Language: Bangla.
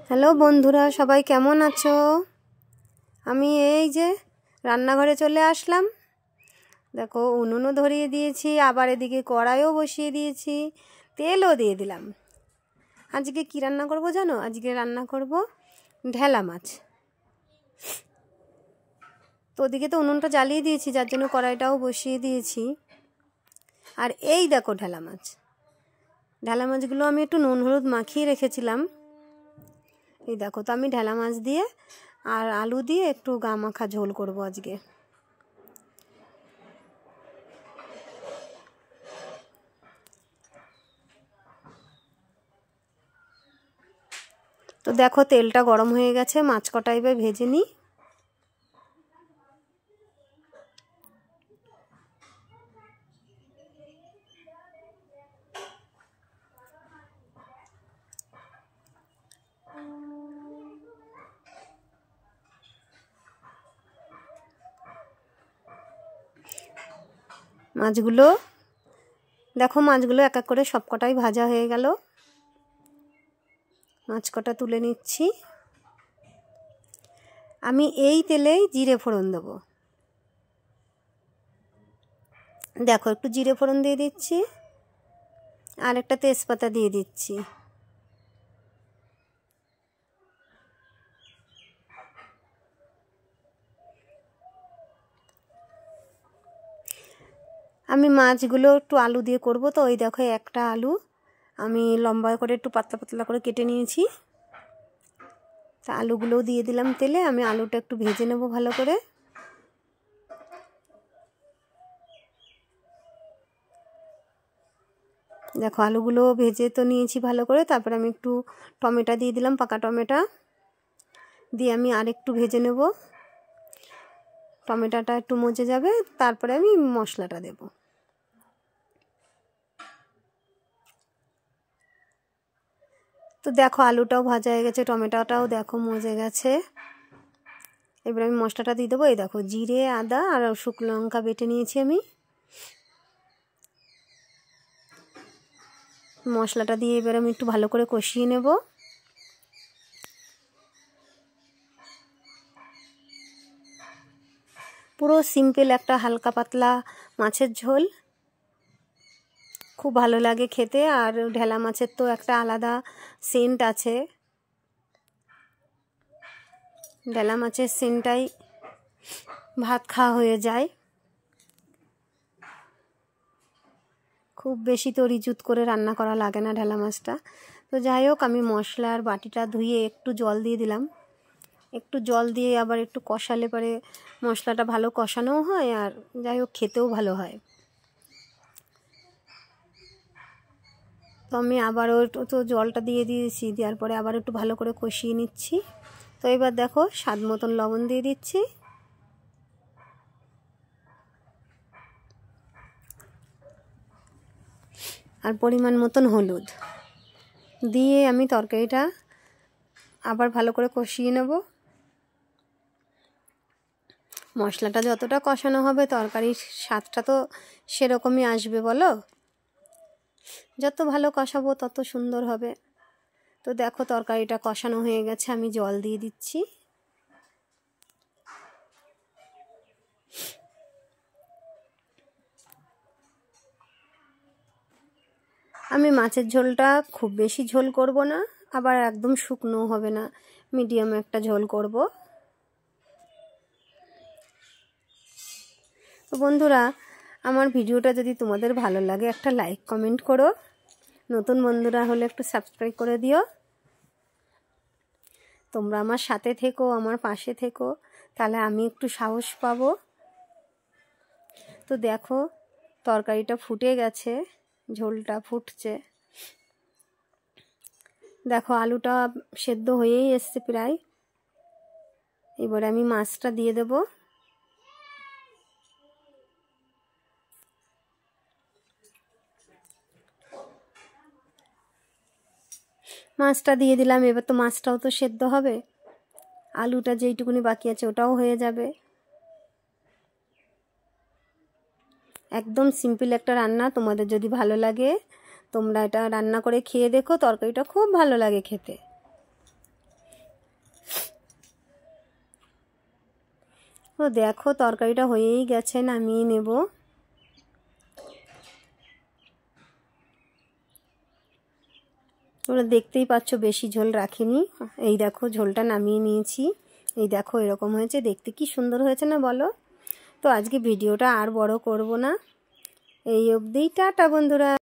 হ্যালো বন্ধুরা, সবাই কেমন আছো? আমি এই যে রান্নাঘরে চলে আসলাম। দেখো, উনুনও ধরিয়ে দিয়েছি, আবার এদিকে কড়াইও বসিয়ে দিয়েছি, তেলও দিয়ে দিলাম। আজকে কি রান্না করব জানো? আজকে রান্না করব ঢেলা মাছ। তো ওদিকে তো উনুনটা জ্বালিয়ে দিয়েছি, যার জন্য কড়াইটাও বসিয়ে দিয়েছি। আর এই দেখো ঢেলা মাছ। ঢেলা মাছগুলো আমি একটু নুন হলুদ মাখিয়ে রেখেছিলাম। এই দেখো, তো আমি ঢেলা মাছ দিয়ে আর আলু দিয়ে একটু গা মাখা ঝোল করব আজকে। তো দেখো, তেলটা গরম হয়ে গেছে, মাছ কটা এবার ভেজে নিই। মাছগুলো দেখো, মাছগুলো এক এক করে সব কটাই ভাজা হয়ে গেল। মাছ কটা তুলে নিচ্ছি। আমি এই তেলেই জিরে ফোড়ন দেবো। দেখো, একটু জিরে ফোড়ন দিয়ে দিচ্ছি, আর একটা তেজপাতা দিয়ে দিচ্ছি। আমি মাছগুলো একটু আলু দিয়ে করব, তো ওই দেখো একটা আলু আমি লম্বা করে একটু পাতলা পাতলা করে কেটে নিয়েছি। তা আলুগুলোও দিয়ে দিলাম তেলে। আমি আলুটা একটু ভেজে নেব ভালো করে। দেখো, আলুগুলো ভেজে তো নিয়েছি ভালো করে। তারপরে আমি একটু টমেটো দিয়ে দিলাম, পাকা টমেটো দিয়ে আমি আর একটু ভেজে নেব। টমেটোটা একটু মজে যাবে, তারপরে আমি মশলাটা দেব। তো দেখো, আলুটাও ভাজা হয়ে গেছে, টমেটোটাও দেখো মজে গেছে। এবার আমি মশলাটা দিয়ে দেবো। এই দেখো, জিরে আদা আর শুকনো লঙ্কা বেটে নিয়েছি আমি। মশলাটা দিয়ে এবার আমি একটু ভালো করে কষিয়ে নেব। পুরো সিম্পল একটা হালকা পাতলা মাছের ঝোল, খুব ভালো লাগে খেতে। আর ঢেলা মাছের তো একটা আলাদা সেন্ট আছে। ঢেলা মাছের সেন্টটাই ভাত খাওয়া হয়ে যায়। খুব বেশি তো রিজুত করে রান্না করা লাগে না ঢেলা মাছটা। তো যাই হোক, আমি মশলার বাটিটা ধুয়ে একটু জল দিয়ে দিলাম। একটু জল দিয়ে আবার একটু কষালে পরে মশলাটা ভালো কষানোও হয়, আর যাই হোক খেতেও ভালো হয়। তো আমি আবারও তো জলটা দিয়ে দিয়েছি, দেওয়ার পরে আবার একটু ভালো করে কষিয়ে নিচ্ছি। তো এবার দেখো, স্বাদ মতন লবণ দিয়ে দিচ্ছি। আর পরিমাণ মতন হলুদ দিয়ে আমি তরকারিটা আবার ভালো করে কষিয়ে নেব। মশলাটা যতটা কষানো হবে তরকারির স্বাদটা তো সেরকমই আসবে, বলো? যত ভালো কষাবো তত সুন্দর হবে। তো দেখো, তরকারিটা কষানো হয়ে গেছে, আমি জল দিয়ে দিচ্ছি। আমি মাছের ঝোলটা খুব বেশি ঝোল করব না, আবার একদম শুকনো হবে না, মিডিয়াম একটা ঝোল করব। তো বন্ধুরা, আমার ভিডিওটা যদি তোমাদের ভালো লাগে একটা লাইক কমেন্ট করো। নতুন বন্ধুরা হলে একটু সাবস্ক্রাইব করে দিও। তোমরা আমার সাথে থেকো, আমার পাশে থেকো, তাহলে আমি একটু সাহস পাবো। তো দেখো, তরকারিটা ফুটে গেছে, ঝোলটা ফুটছে। দেখো, আলুটা সেদ্ধ হয়েই এসছে প্রায়। এবারে আমি মাছটা দিয়ে দেব। মাছটা দিয়ে দিলাম। এবার তো মাছটাও তো সেদ্ধ হবে, আলুটা যেইটুকুনি বাকি আছে ওটাও হয়ে যাবে। একদম সিম্পল একটা রান্না। তোমাদের যদি ভালো লাগে তোমরা এটা রান্না করে খেয়ে দেখো, তরকারিটা খুব ভালো লাগে খেতে। তো দেখো তরকারিটা হয়েই গেছে, নামিয়ে নেব। তোমরা দেখতেই পাচ্ছ বেশি ঝোল রাখিনি। এই দেখো ঝোলটা নামিয়ে নিয়েছি। এই দেখো এরকম হয়েছে, দেখতে কি সুন্দর হয়েছে না বলো। তো আজকে ভিডিওটা আর বড় করব না, এই অবধিই। টাটা বন্ধুরা।